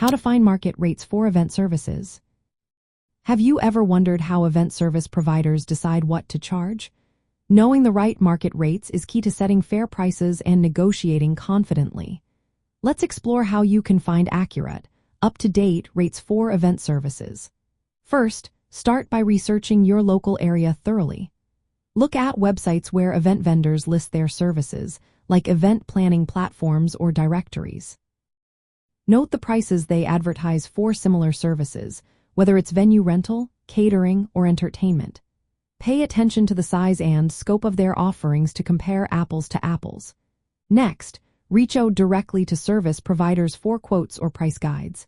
How to find market rates for event services. Have you ever wondered how event service providers decide what to charge? Knowing the right market rates is key to setting fair prices and negotiating confidently. Let's explore how you can find accurate, up-to-date rates for event services. First, start by researching your local area thoroughly. Look at websites where event vendors list their services, like event planning platforms or directories. Note the prices they advertise for similar services, whether it's venue rental, catering, or entertainment. Pay attention to the size and scope of their offerings to compare apples to apples. Next, reach out directly to service providers for quotes or price guides.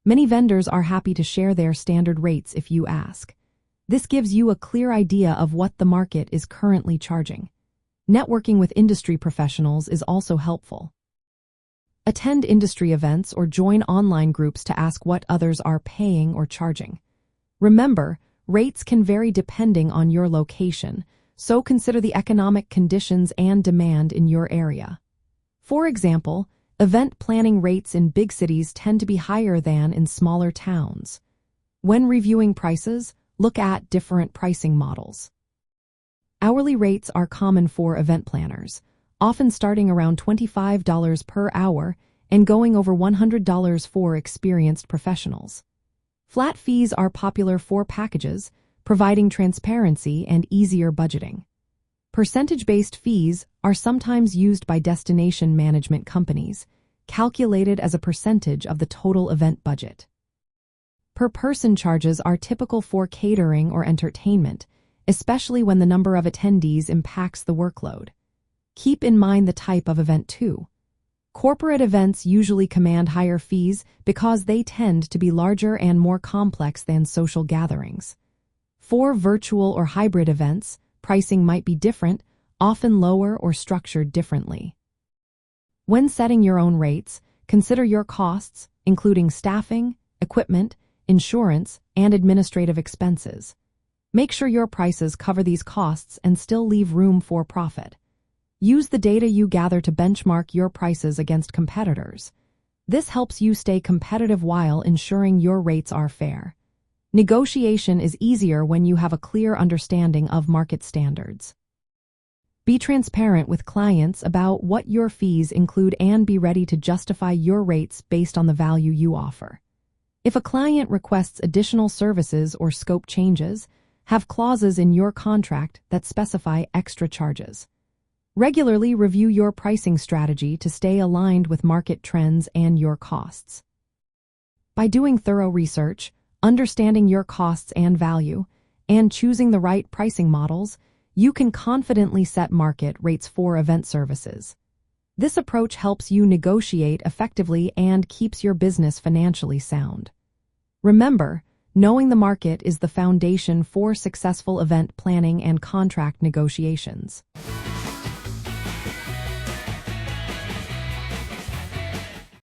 Many vendors are happy to share their standard rates if you ask. This gives you a clear idea of what the market is currently charging. Networking with industry professionals is also helpful. Attend industry events or join online groups to ask what others are paying or charging. Remember, rates can vary depending on your location, so consider the economic conditions and demand in your area. For example, event planning rates in big cities tend to be higher than in smaller towns. When reviewing prices, look at different pricing models. Hourly rates are common for event planners, often starting around $25 per hour and going over $100 for experienced professionals. Flat fees are popular for packages, providing transparency and easier budgeting. Percentage-based fees are sometimes used by destination management companies, calculated as a percentage of the total event budget. Per-person charges are typical for catering or entertainment, especially when the number of attendees impacts the workload. Keep in mind the type of event too. Corporate events usually command higher fees because they tend to be larger and more complex than social gatherings. For virtual or hybrid events, pricing might be different, often lower or structured differently. When setting your own rates, consider your costs, including staffing, equipment, insurance, and administrative expenses. Make sure your prices cover these costs and still leave room for profit. Use the data you gather to benchmark your prices against competitors. This helps you stay competitive while ensuring your rates are fair. Negotiation is easier when you have a clear understanding of market standards. Be transparent with clients about what your fees include and be ready to justify your rates based on the value you offer. If a client requests additional services or scope changes, have clauses in your contract that specify extra charges. Regularly review your pricing strategy to stay aligned with market trends and your costs. By doing thorough research, understanding your costs and value, and choosing the right pricing models, you can confidently set market rates for event services. This approach helps you negotiate effectively and keeps your business financially sound. Remember, knowing the market is the foundation for successful event planning and contract negotiations.